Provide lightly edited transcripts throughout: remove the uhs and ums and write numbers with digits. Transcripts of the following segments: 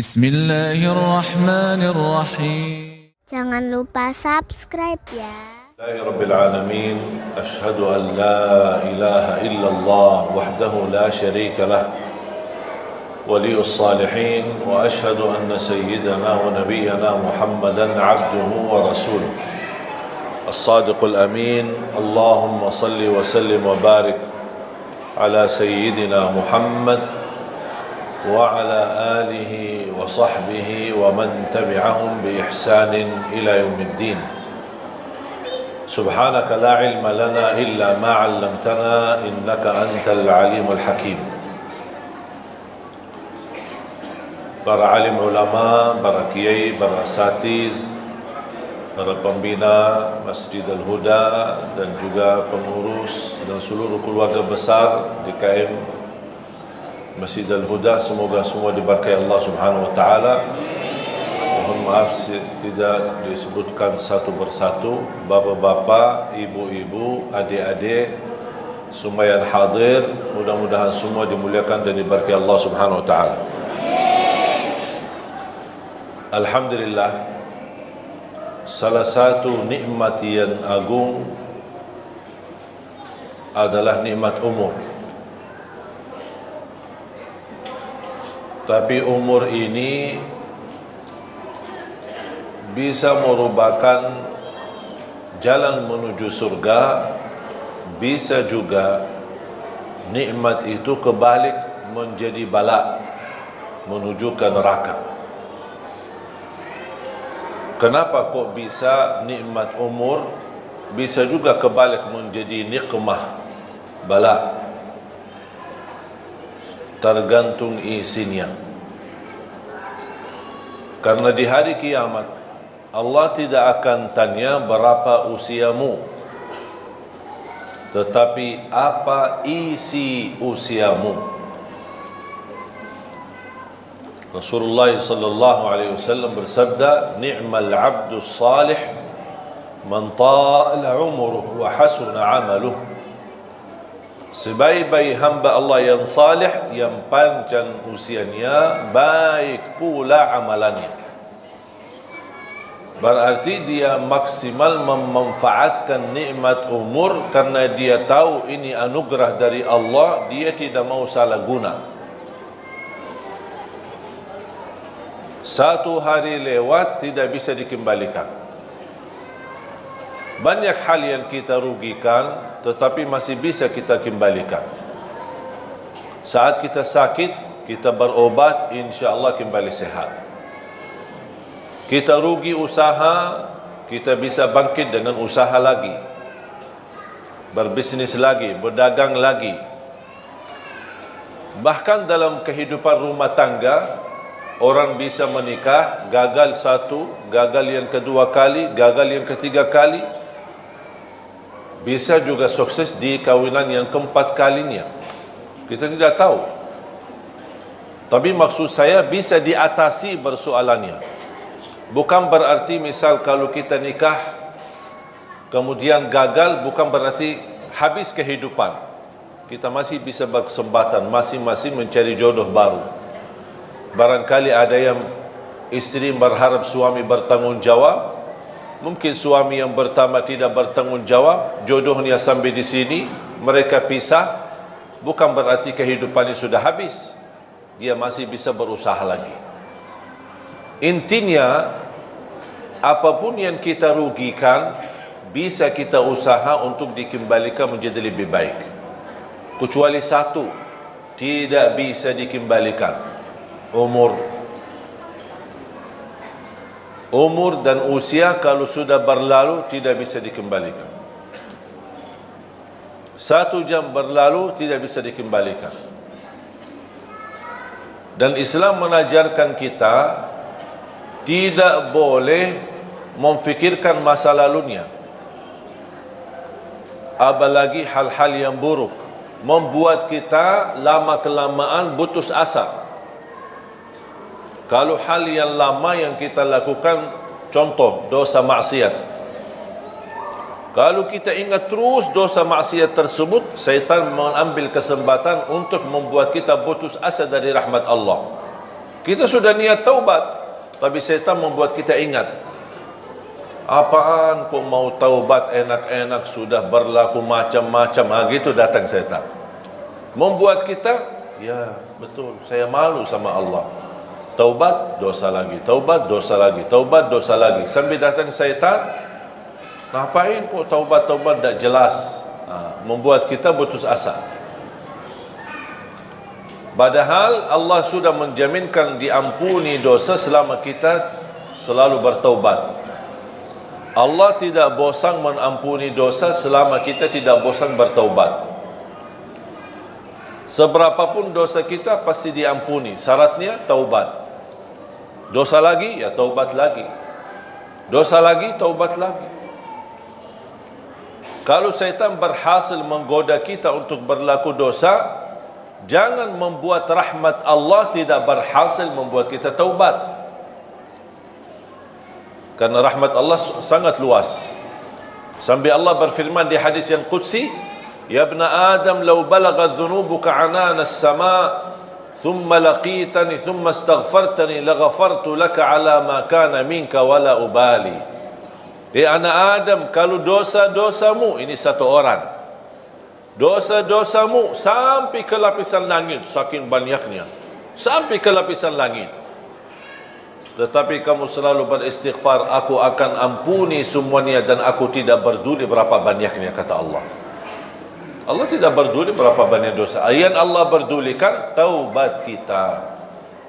Bismillahirrahmanirrahim. Jangan lupa subscribe ya. Rabbil alamin, ashhadu an la ilaha illallah wahdahu la syarika lah, waliyus salihin, wa ashhadu anna sayyidana wa nabiyyana Muhammadan abduhu wa rasuluh. As-sadiqul amin. Allahumma salli wa sallim wa barik ala sayyidina Muhammad wa ala alihi wa sahbihi wa man tabi'ahum bi ihsanin ila yaumiddin. Subhanaka la ilma lana illa ma 'allamtana innaka antal alimul hakim. Para alim ulama, para kiai, para asatiz, para pembina Masjid Al-Huda dan juga pengurus dan seluruh keluarga besar DKM Masjid Al-Huda, semoga semua diberkahi Allah Subhanahu wa taala. Mohon maaf tidak disebutkan satu persatu, bapak-bapak, ibu-ibu, adik-adik, semua yang hadir, mudah-mudahan semua dimuliakan dan diberkahi Allah Subhanahu wa taala. Alhamdulillah, salah satu nikmat yang agung adalah nikmat umur. Tapi umur ini bisa merupakan jalan menuju surga, bisa juga nikmat itu kebalik menjadi bala menuju ke neraka. Kenapa kok bisa nikmat umur bisa juga kebalik menjadi nikmah bala? Tergantung isinya. Karena di hari kiamat Allah tidak akan tanya berapa usiamu, tetapi apa isi usiamu. Rasulullah sallallahu alaihi wasallam bersabda, "Ni'mal 'abdus salih man ta'ala 'umruhu wa hasuna 'amaluhu." Sebaik-baik hamba Allah yang salih, yang panjang usianya, baik pula amalannya. Berarti dia maksimal memanfaatkan nikmat umur karena dia tahu ini anugerah dari Allah, dia tidak mau salah guna. Satu hari lewat tidak bisa dikembalikan. Banyak hal yang kita rugikan tetapi masih bisa kita kembalikan. Saat kita sakit, kita berobat, insya-Allah kembali sehat. Kita rugi usaha, kita bisa bangkit dengan usaha lagi, berbisnis lagi, berdagang lagi. Bahkan dalam kehidupan rumah tangga, orang bisa menikah, gagal satu, gagal yang kedua kali, gagal yang ketiga kali, bisa juga sukses di kawinan yang keempat kalinya. Kita tidak tahu. Tapi maksud saya bisa diatasi persoalannya. Bukan berarti misal kalau kita nikah kemudian gagal, bukan berarti habis kehidupan. Kita masih bisa berkesempatan masing-masing mencari jodoh baru. Barangkali ada yang istri berharap suami bertanggung jawab. Mungkin suami yang pertama tidak bertanggung jawab, jodohnya sampai di sini, mereka pisah, bukan berarti kehidupannya sudah habis. Dia masih bisa berusaha lagi. Intinya, apapun yang kita rugikan, bisa kita usaha untuk dikembalikan menjadi lebih baik. Kecuali satu, tidak bisa dikembalikan, umur. Umur dan usia kalau sudah berlalu tidak bisa dikembalikan. 1 jam berlalu tidak bisa dikembalikan. Dan Islam mengajarkan kita tidak boleh memfikirkan masa lalunya, apalagi hal-hal yang buruk, membuat kita lama-kelamaan putus asa. Kalau hal yang lama yang kita lakukan, contoh dosa maksiat, kalau kita ingat terus dosa maksiat tersebut, syaitan mengambil kesempatan untuk membuat kita putus asa dari rahmat Allah. Kita sudah niat taubat, tapi syaitan membuat kita ingat. Apaan kok mau taubat enak-enak, sudah berlaku macam-macam. Gitu datang syaitan. Membuat kita, ya betul, saya malu sama Allah. Taubat, dosa lagi. Taubat, dosa lagi. Taubat, dosa lagi. Sambil datang syaitan, ngapain kok taubat-taubat tak jelas. Membuat kita putus asa. Padahal Allah sudah menjaminkan diampuni dosa selama kita selalu bertaubat. Allah tidak bosan mengampuni dosa selama kita tidak bosan bertaubat. Seberapapun dosa kita pasti diampuni. Syaratnya taubat. Dosa lagi, ya taubat lagi. Dosa lagi, taubat lagi. Kalau syaitan berhasil menggoda kita untuk berlaku dosa, jangan membuat rahmat Allah tidak berhasil membuat kita taubat. Karena rahmat Allah sangat luas. Sampai Allah berfirman di hadis yang qudsi, "Ya ibna Adam, law balagha dhunubuka anana as-sama, thumma laqitani, thumma astaghfartani, laghafartu laka ala ma kana minka wala ubali." Anak Adam, kalau dosa-dosamu, ini satu orang, dosa-dosamu sampai ke lapisan langit, saking banyaknya, sampai ke lapisan langit, tetapi kamu selalu beristighfar, aku akan ampuni semuanya dan aku tidak peduli berapa banyaknya, kata Allah. Allah tidak peduli berapa banyak dosa. Yang Allah pedulikan taubat kita,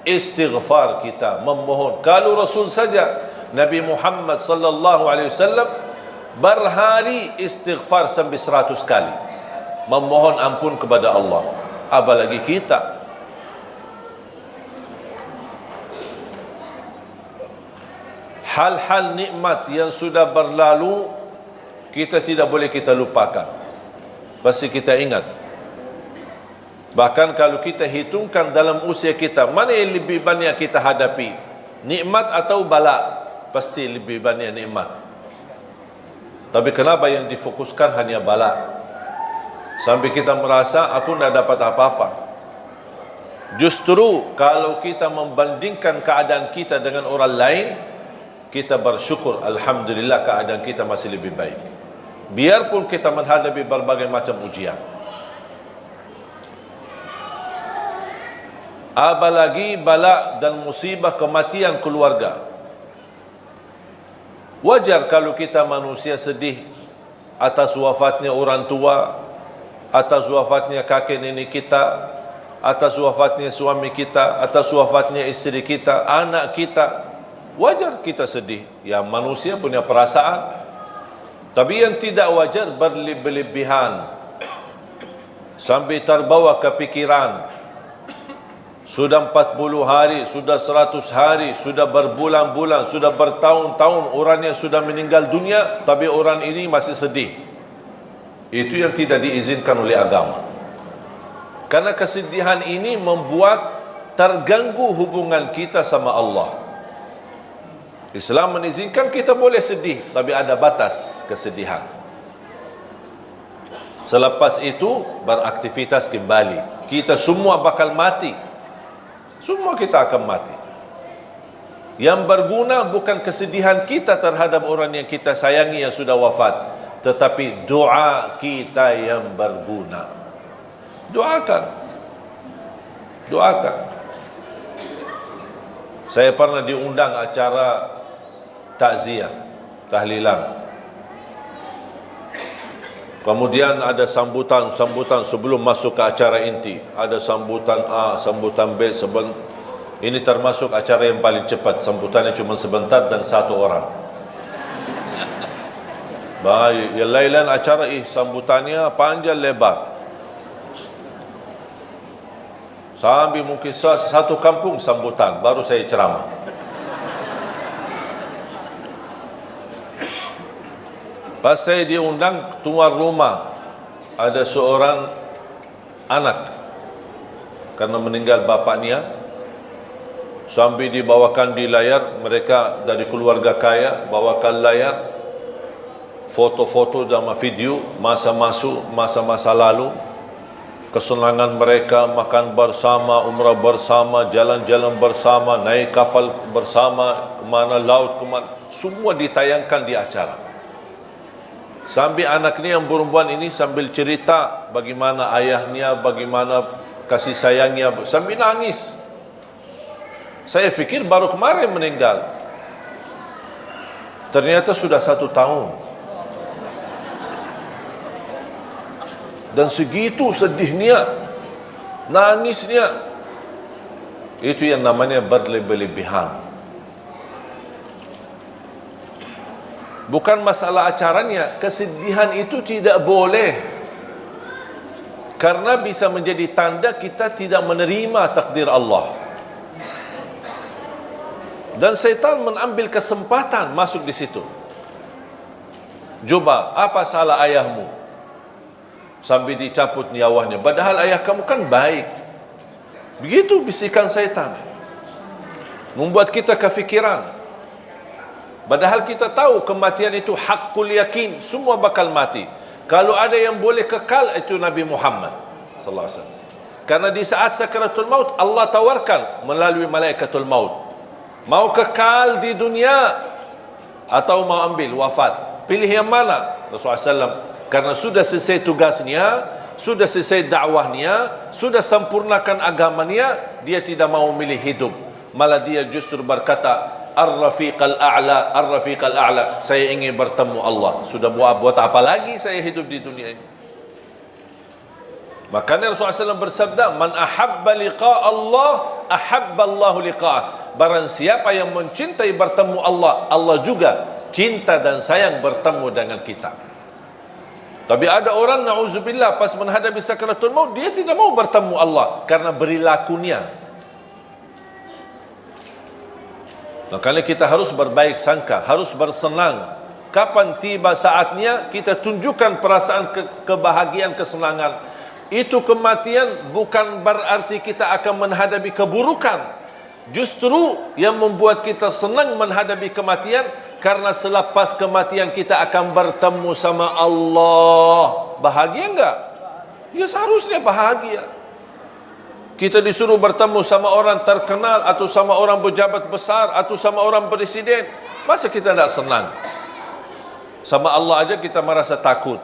istighfar kita, memohon. Kalau Rasul saja, Nabi Muhammad sallallahu alaihi wasallam berhari istighfar sampai 100 kali, memohon ampun kepada Allah. Apalagi kita. Hal-hal nikmat yang sudah berlalu kita tidak boleh kita lupakan. Pasti kita ingat. Bahkan kalau kita hitungkan dalam usia kita, mana yang lebih banyak kita hadapi? Nikmat atau bala? Pasti lebih banyak nikmat. Tapi kenapa yang difokuskan hanya bala? Sampai kita merasa aku tidak dapat apa-apa. Justru kalau kita membandingkan keadaan kita dengan orang lain, kita bersyukur, alhamdulillah keadaan kita masih lebih baik. Biarpun kita menghadapi berbagai macam ujian. Apalagi bala dan musibah kematian keluarga. Wajar kalau kita manusia sedih atas wafatnya orang tua, atas wafatnya kakek nenek kita, atas wafatnya suami kita, atas wafatnya istri kita, anak kita. Wajar kita sedih. Ya, manusia punya perasaan. Tapi yang tidak wajar berlebihan sampai terbawa ke pikiran. Sudah 40 hari, sudah 100 hari, sudah berbulan-bulan, sudah bertahun-tahun orangnya sudah meninggal dunia, tapi orang ini masih sedih. Itu yang tidak diizinkan oleh agama. Karena kesedihan ini membuat terganggu hubungan kita sama Allah. Islam mengizinkan kita boleh sedih, tapi ada batas kesedihan. Selepas itu beraktivitas kembali. Kita semua bakal mati. Semua kita akan mati. Yang berguna bukan kesedihan kita terhadap orang yang kita sayangi yang sudah wafat, tetapi doa kita yang berguna. Doakan. Doakan. Saya pernah diundang acara takziah, tahlilan. Kemudian ada sambutan sebelum masuk ke acara inti. Ada sambutan A, sambutan B, ini termasuk acara yang paling cepat. Sambutannya cuma sebentar dan satu orang. Baik, yang lain acara sambutannya panjang lebar. Sampai mungkin satu kampung sambutan, baru saya ceramah. Pas saya diundang, tuan rumah ada seorang anak karena meninggal bapaknya, sambil dibawakan di layar, mereka dari keluarga kaya bawakan layar foto-foto dan video masa-masa lalu. kesenangan mereka, makan bersama, umrah bersama, jalan-jalan bersama, naik kapal bersama, kemana laut, kemana, semua ditayangkan di acara. Sambil anak ni yang perempuan ini sambil cerita bagaimana ayahnya, bagaimana kasih sayangnya, sambil nangis. Saya fikir baru kemarin meninggal, ternyata sudah 1 tahun. Dan segitu sedihnya, nangisnya. Itu yang namanya berlebih-lebihan. Bukan masalah acaranya, kesedihan itu tidak boleh. Karena bisa menjadi tanda kita tidak menerima takdir Allah. Dan syaitan mengambil kesempatan masuk di situ. Coba, apa salah ayahmu sampai dicabut nyawanya, padahal ayah kamu kan baik? Begitu bisikan syaitan, membuat kita kefikiran. Padahal kita tahu kematian itu hakul yakin, semua bakal mati. Kalau ada yang boleh kekal, itu Nabi Muhammad sallallahu alaihi wasallam. Karena di saat sakaratul maut, Allah tawarkan melalui malaikatul maut, mau kekal di dunia atau mau ambil wafat, pilih yang mana? Rasulullah SAW, karena sudah selesai tugasnya, sudah selesai dakwahnya, sudah sempurnakan agamanya, dia tidak mau milih hidup, malah dia justru berkata, Ar-Rafiqal A'la, Ar-Rafiqal A'la, saya ingin bertemu Allah. Sudah buat apa lagi saya hidup di dunia ini? Makanya Rasulullah SAW bersabda, Man ahabba liqa' Allah, ahabba Allahu liqa'ah. Barang siapa yang mencintai bertemu Allah, Allah juga cinta dan sayang bertemu dengan kita. Tapi ada orang, na'udzubillah, pas menghadapi sakaratul maut, dia tidak mau bertemu Allah karena perilakunya. Makanya kita harus berbaik sangka, harus bersenang. Kapan tiba saatnya, kita tunjukkan perasaan kebahagiaan, kesenangan. Itu kematian bukan berarti kita akan menghadapi keburukan. Justru yang membuat kita senang menghadapi kematian, karena selepas kematian kita akan bertemu sama Allah. Bahagia enggak? Ya seharusnya bahagia. Kita disuruh bertemu sama orang terkenal, atau sama orang pejabat besar, atau sama orang presiden. Masa kita tidak senang? Sama Allah aja kita merasa takut.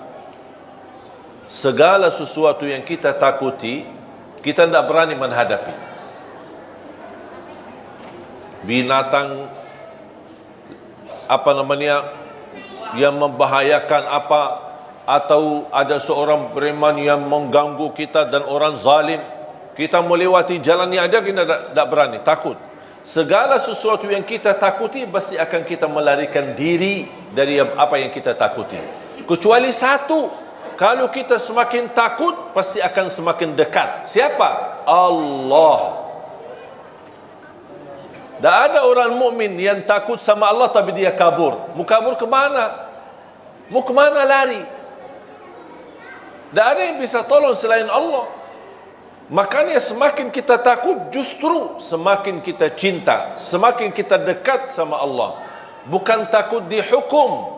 Segala sesuatu yang kita takuti, kita tidak berani menghadapi. Binatang yang membahayakan apa, atau ada seorang preman yang mengganggu kita dan orang zalim, kita melewati jalannya aja kita tidak berani, takut. Segala sesuatu yang kita takuti pasti akan kita melarikan diri dari apa yang kita takuti, kecuali satu. Kalau kita semakin takut, pasti akan semakin dekat. Siapa? Allah. Tak ada orang mukmin yang takut sama Allah tapi dia kabur. Mau kabur ke mana? Mau ke mana lari? Tak ada yang bisa tolong selain Allah. Makanya semakin kita takut, justru semakin kita cinta, semakin kita dekat sama Allah. Bukan takut dihukum,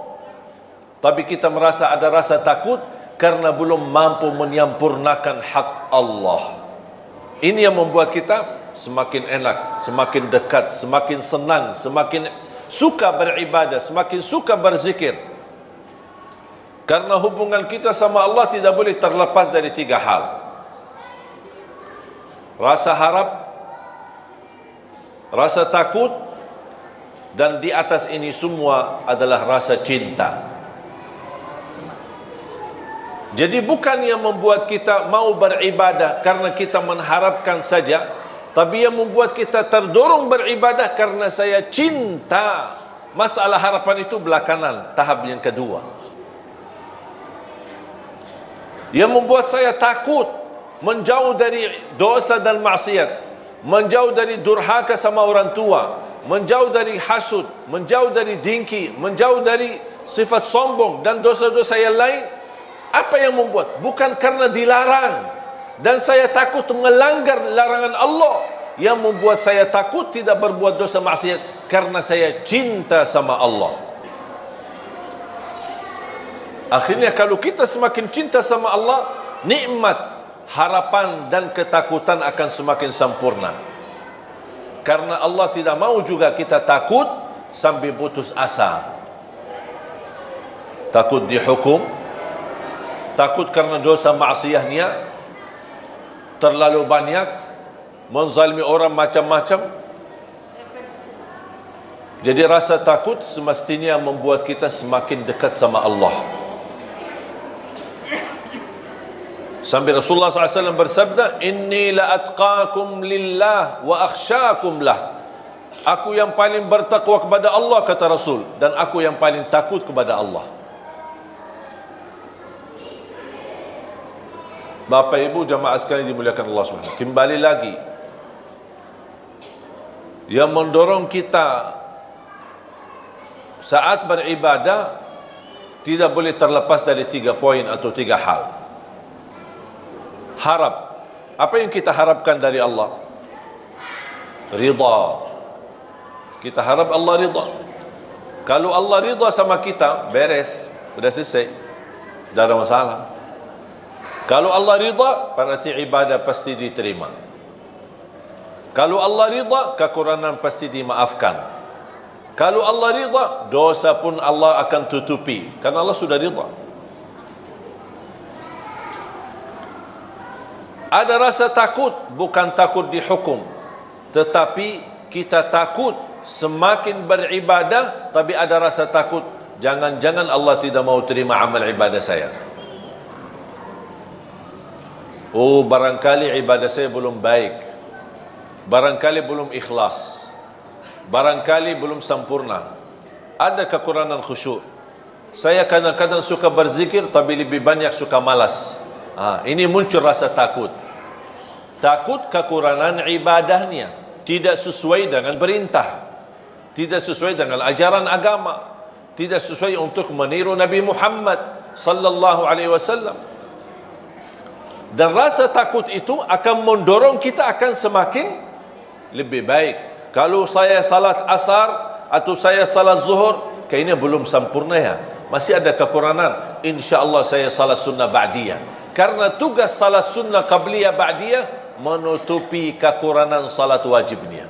tapi kita merasa ada rasa takut karena belum mampu menyempurnakan hak Allah. Ini yang membuat kita semakin enak, semakin dekat, semakin senang, semakin suka beribadah, semakin suka berzikir. Karena hubungan kita sama Allah tidak boleh terlepas dari 3 hal. Rasa harap, rasa takut, dan di atas ini semua adalah rasa cinta. Jadi bukan yang membuat kita mau beribadah karena kita mengharapkan saja, tapi yang membuat kita terdorong beribadah karena saya cinta. Masalah harapan itu belakangan, tahap yang kedua. Yang membuat saya takut, menjauh dari dosa dan maksiat, menjauh dari durhaka sama orang tua, menjauh dari hasud, menjauh dari dengki, menjauh dari sifat sombong dan dosa-dosa yang lain. Apa yang membuat? Bukan karena dilarang dan saya takut melanggar larangan Allah. Yang membuat saya takut tidak berbuat dosa maksiat karena saya cinta sama Allah. Akhirnya kalau kita semakin cinta sama Allah, nikmat, harapan dan ketakutan akan semakin sempurna. Karena Allah tidak mau juga kita takut sampai putus asa. Takut dihukum, takut karena dosa maksiatnya terlalu banyak, menzalimi orang macam-macam. Jadi rasa takut semestinya membuat kita semakin dekat sama Allah. Sampai Rasulullah SAW bersabda, Inni la atqakum lillah wa akhsyakum lah. Aku yang paling bertakwa kepada Allah, kata Rasul, dan aku yang paling takut kepada Allah. Bapak Ibu jamaah sekalian dimuliakan Allah SWT, kembali lagi, yang mendorong kita saat beribadah tidak boleh terlepas dari 3 poin atau 3 hal. Harap. Apa yang kita harapkan dari Allah? Ridha. Kita harap Allah ridha. Kalau Allah ridha sama kita, beres, sudah selesai, tidak ada masalah. Kalau Allah ridha, berarti ibadah pasti diterima. Kalau Allah ridha, kekurangan pasti dimaafkan. Kalau Allah ridha, dosa pun Allah akan tutupi, karena Allah sudah ridha. Ada rasa takut, bukan takut dihukum, tetapi kita takut semakin beribadah, tapi ada rasa takut, jangan-jangan Allah tidak mau terima amal ibadah saya. Oh, barangkali ibadah saya belum baik, barangkali belum ikhlas, barangkali belum sempurna, ada kekurangan khusyuk. Saya kadang-kadang suka berzikir, tapi lebih banyak suka malas. Ini muncul rasa takut. Takut kekurangan ibadahnya, tidak sesuai dengan perintah, tidak sesuai dengan ajaran agama, tidak sesuai untuk meniru Nabi Muhammad sallallahu alaihi wasallam. Dan rasa takut itu akan mendorong kita akan semakin lebih baik. Kalau saya salat asar atau saya salat zuhur, kayaknya belum sempurna ya, masih ada kekurangan, insya-Allah saya salat sunnah ba'diyah. Karena tugas salat sunnah qabliyah ba'diyah menutupi kekurangan salat wajibnya.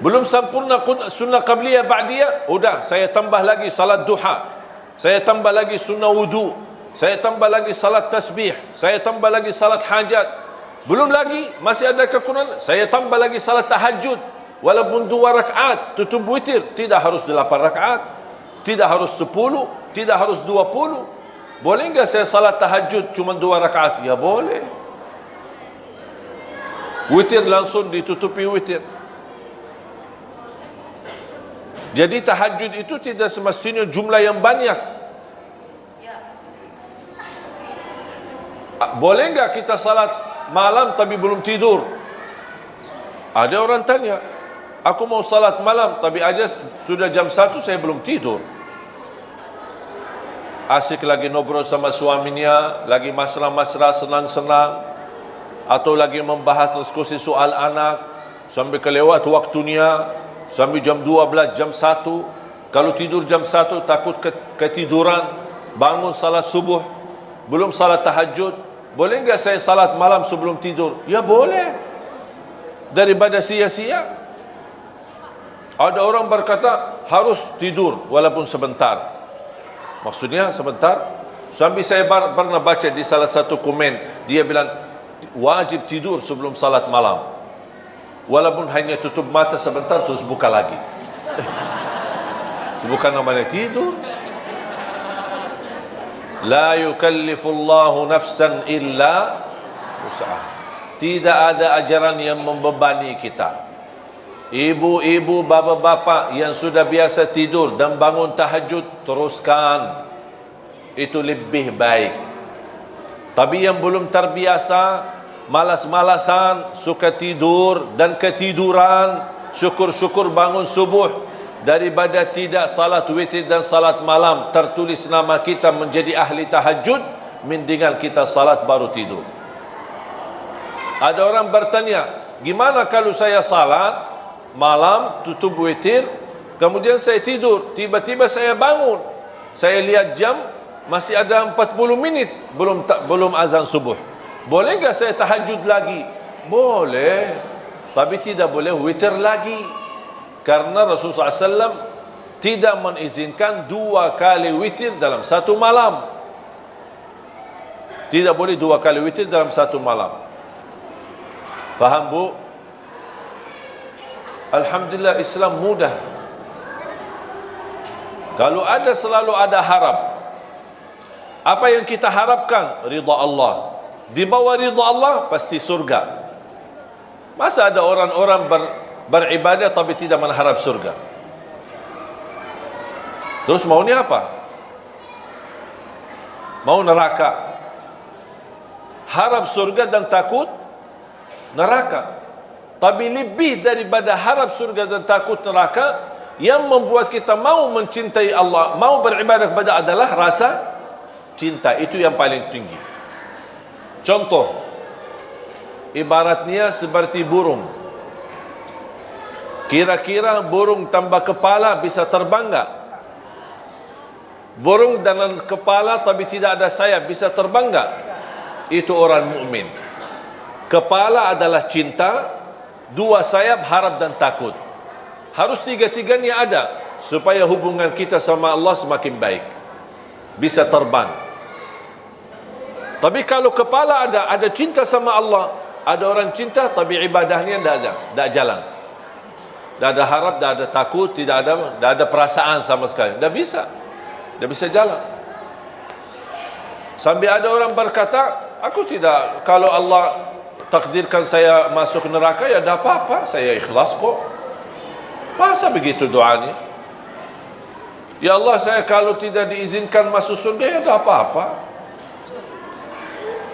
Belum sempurna sunnah qabliyah ba'diyah, udah saya tambah lagi salat duha, saya tambah lagi sunnah wudu, saya tambah lagi salat tasbih, saya tambah lagi salat hajat. Belum lagi, masih ada kekurangan, saya tambah lagi salat tahajud, walaupun 2 rakaat, tutup witir, tidak harus 8 rakaat, tidak harus 10, tidak harus 20. Boleh enggak saya salat tahajud cuma 2 rakaat? Ya boleh. Witir langsung ditutupi witir. Jadi tahajud itu tidak semestinya jumlah yang banyak. Boleh enggak kita salat malam tapi belum tidur? Ada orang tanya, aku mau salat malam tapi aja sudah jam 1 saya belum tidur. Asik lagi ngobrol sama suaminya, lagi mesra-mesra, senang-senang, atau lagi membahas diskusi soal anak, sampai kelewat waktunya, sampai jam 12, jam 1. Kalau tidur jam 1 takut ketiduran, bangun salat subuh, belum salat tahajud. Boleh enggak saya salat malam sebelum tidur? Ya boleh, daripada sia-sia. Ada orang berkata harus tidur walaupun sebentar. Maksudnya sebentar. Sampai saya pernah baca di salah satu komen, dia bilang wajib tidur sebelum salat malam, walaupun hanya tutup mata sebentar terus buka lagi. Itu bukan namanya tidur. La yukallifullahu nafsan illa wus'aha. Tidak ada ajaran yang membebani kita. Ibu-ibu, bapa-bapa yang sudah biasa tidur dan bangun tahajud, teruskan. Itu lebih baik. Tapi yang belum terbiasa, malas-malasan, suka tidur dan ketiduran, syukur-syukur bangun subuh, daripada tidak salat witir dan salat malam, tertulis nama kita menjadi ahli tahajud, mendingan kita salat baru tidur. Ada orang bertanya, gimana kalau saya salat malam, tutup witir, kemudian saya tidur, tiba-tiba saya bangun, saya lihat jam, masih ada 40 minit belum azan subuh. Boleh enggak saya tahajud lagi? Boleh, tapi tidak boleh witir lagi. Karena Rasulullah SAW tidak mengizinkan 2 kali witir dalam satu malam. Tidak boleh 2 kali witir dalam satu malam. Faham bu? Alhamdulillah, Islam mudah. Kalau ada, selalu ada harap. Apa yang kita harapkan? Ridha Allah. Di bawah ridha Allah pasti surga. Masa ada orang-orang beribadah tapi tidak mengharap surga? Terus maunya apa? Mau neraka. Harap surga dan takut neraka. Tapi lebih daripada harap surga dan takut neraka, yang membuat kita mau mencintai Allah, mau beribadah kepada adalah rasa cinta. Itu yang paling tinggi. Contoh, ibaratnya seperti burung. Kira-kira burung tanpa kepala bisa terbang enggak? Burung dengan kepala tapi tidak ada sayap bisa terbang enggak? Itu orang mukmin. Kepala adalah cinta, 2 sayap harap dan takut. Harus 3-tiganya ada supaya hubungan kita sama Allah semakin baik, bisa terbang. Tapi kalau kepala ada cinta sama Allah, ada orang cinta tapi ibadahnya tidak jalan, tidak ada harap, tidak ada takut, tidak ada perasaan sama sekali, tidak bisa jalan. Sampai ada orang berkata, aku tidak, kalau Allah takdirkan saya masuk neraka, ya tidak apa-apa, saya ikhlas kok. Masa begitu doanya? Ya Allah, saya kalau tidak diizinkan masuk surga, ya tidak apa-apa.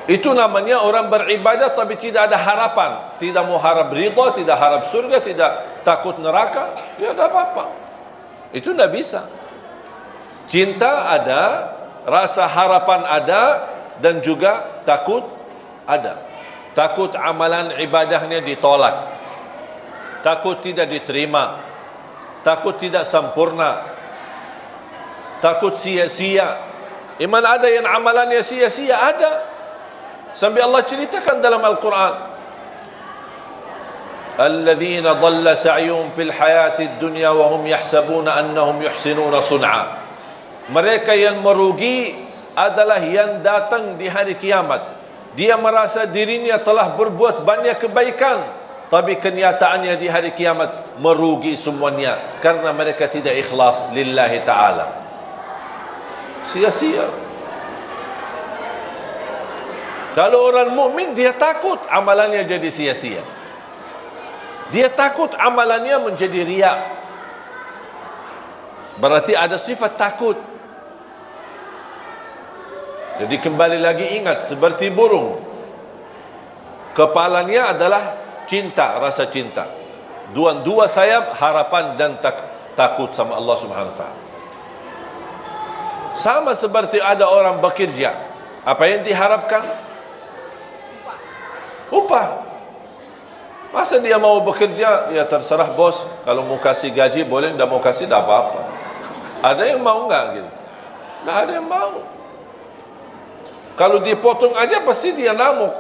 Itu namanya orang beribadah tapi tidak ada harapan. Tidak mau harap ridha, tidak harap surga, tidak takut neraka, ya tidak apa-apa. Itu tidak bisa. Cinta ada, rasa harapan ada, dan juga takut ada. Takut amalan ibadahnya ditolak, takut tidak diterima, takut tidak sempurna, takut sia-sia. Iman ada yang amalannya sia-sia, ada. Sampai Allah ceritakan dalam Al-Quran, alladzina dhalla sa'yuhum fil hayati dunya wa hum yahsabuna annahum yuhsinuna sun'a. Mereka yang merugi adalah yang datang di hari kiamat. Dia merasa dirinya telah berbuat banyak kebaikan, tapi kenyataannya di hari kiamat merugi semuanya karena mereka tidak ikhlas lillahi ta'ala. Sia-sia. Kalau orang mukmin, dia takut amalannya jadi sia-sia. Dia takut amalannya menjadi riya. Berarti ada sifat takut. Jadi kembali lagi ingat, seperti burung, kepalanya adalah cinta, rasa cinta. 2 sayap harapan dan takut sama Allah Subhanahu wa ta'ala. Sama seperti ada orang bekerja, apa yang diharapkan? Upah. Masa dia mau bekerja, ya terserah bos, kalau mau kasih gaji boleh, tidak mau kasih tidak apa-apa. Ada yang mau enggak gitu? Tidak ada yang mau. Kalau dipotong aja pasti dia ngamuk.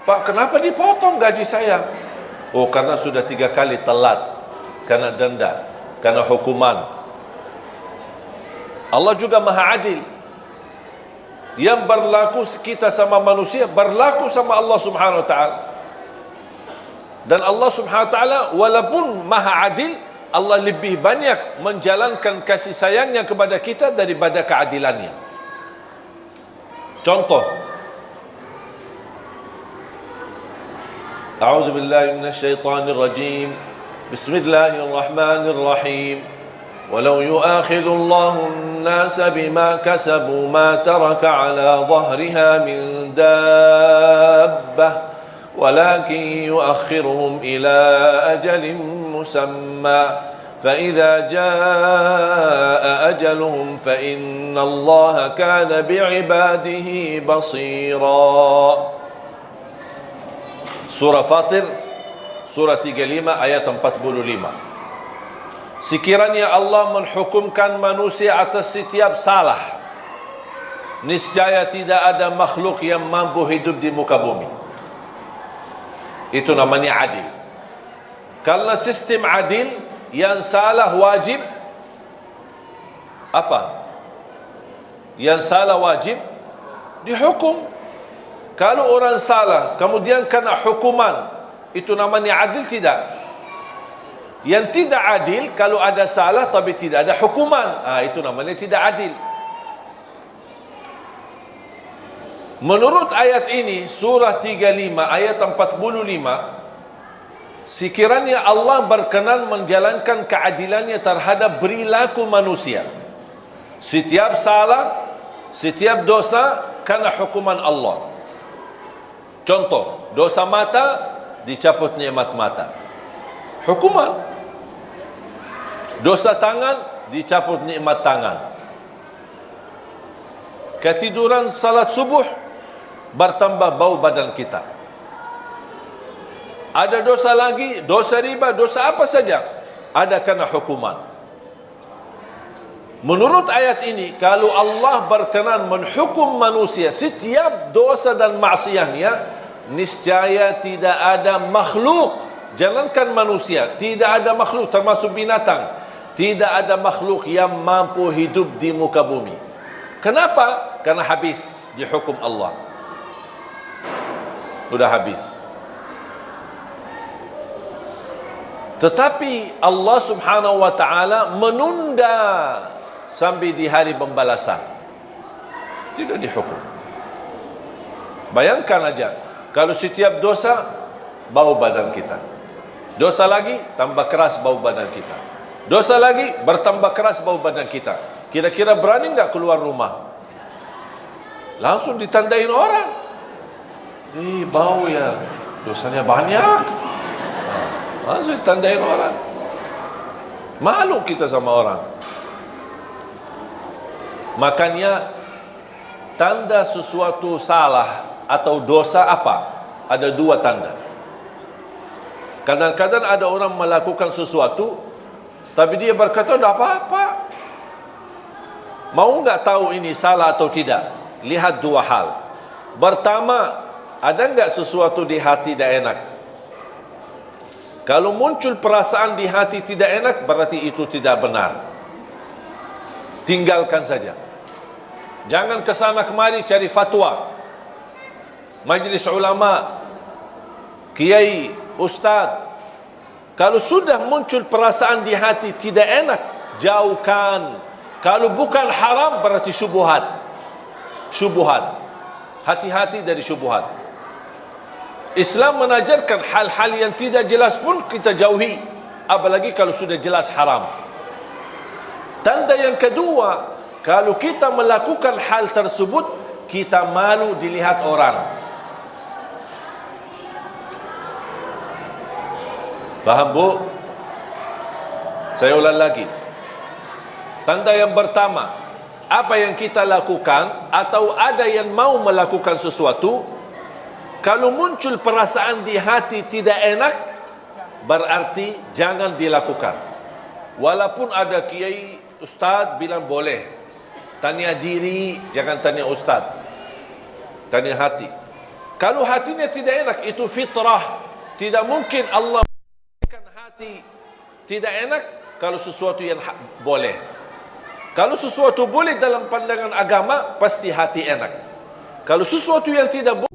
Pak, kenapa dipotong gaji saya? Oh, karena sudah 3 kali telat, karena denda, karena hukuman. Allah juga Maha Adil. Yang berlaku kita sama manusia berlaku sama Allah Subhanahu wa ta'ala. Dan Allah Subhanahu wa ta'ala walaupun Maha Adil, Allah lebih banyak menjalankan kasih sayangnya kepada kita daripada keadilannya. Contoh, A'udzu billahi minasy syaithanir rajim. Bismillahirrahmanirrahim. Walau yu'akhidhu Allahu an-nasa bima kasabu ma taraka 'ala dhahriha min dabbah walakin yu'akhiruhum ila ajalin musamma. فإذا جاء أجلهم فإن الله كان بعباده بصيرا. Surah Fatir, surah 35 ayat 45. Sekiranya Allah menghukumkan manusia atas setiap salah niscaya tidak ada makhluk yang mampu hidup di muka bumi. Itu namanya adil. Karena sistem adil, yang salah wajib apa? Yang salah wajib dihukum. Kalau orang salah kemudian kena hukuman, itu namanya adil? Tidak. Yang tidak adil, kalau ada salah tapi tidak ada hukuman, itu namanya tidak adil. Menurut ayat ini, surah 35 ayat 45, sekiranya Allah berkenan menjalankan keadilannya terhadap perilaku manusia, setiap salah, setiap dosa kena hukuman Allah. Contoh, dosa mata, dicabut nikmat mata, hukuman. Dosa tangan, dicabut nikmat tangan. Ketiduran salat subuh, bertambah bau badan kita. Ada dosa lagi, dosa riba, dosa apa saja, ada kena hukuman. Menurut ayat ini, kalau Allah berkenan menghukum manusia setiap dosa dan maksiatnya, niscaya tidak ada makhluk, jangankan manusia, tidak ada makhluk termasuk binatang, tidak ada makhluk yang mampu hidup di muka bumi. Kenapa? Karena habis dihukum Allah. Sudah habis. Tetapi Allah subhanahu wa ta'ala menunda sampai di hari pembalasan, tidak dihukum. Bayangkan aja, kalau setiap dosa bau badan kita, dosa lagi tambah keras bau badan kita, dosa lagi bertambah keras bau badan kita, kira-kira berani enggak keluar rumah? Langsung ditandain orang, bau ya, dosanya banyak. Langsung ditandain orang. Malu kita sama orang. Makanya tanda sesuatu salah atau dosa apa? Ada dua tanda. Kadang-kadang ada orang melakukan sesuatu, tapi dia berkata, tidak apa-apa. Mau nggak tahu ini salah atau tidak? Lihat dua hal. Pertama, ada nggak sesuatu di hati tidak enak? Kalau muncul perasaan di hati tidak enak, berarti itu tidak benar. Tinggalkan saja. Jangan kesana kemari cari fatwa. Majlis ulama, kiai, ustaz. Kalau sudah muncul perasaan di hati tidak enak, jauhkan. Kalau bukan haram, berarti syubhat. Syubhat. Hati-hati dari syubhat. Islam mengajarkan hal-hal yang tidak jelas pun kita jauhi, apalagi kalau sudah jelas haram. Tanda yang kedua, kalau kita melakukan hal tersebut, kita malu dilihat orang. Faham, Bu? Saya ulang lagi. Tanda yang pertama, apa yang kita lakukan atau ada yang mau melakukan sesuatu, kalau muncul perasaan di hati tidak enak, berarti jangan dilakukan. Walaupun ada kiai, ustaz bilang boleh. Tanya diri, jangan tanya ustaz. Tanya hati. Kalau hatinya tidak enak, itu fitrah. Tidak mungkin Allah memberikan hati tidak enak kalau sesuatu yang boleh. Kalau sesuatu boleh dalam pandangan agama, pasti hati enak. Kalau sesuatu yang tidak boleh,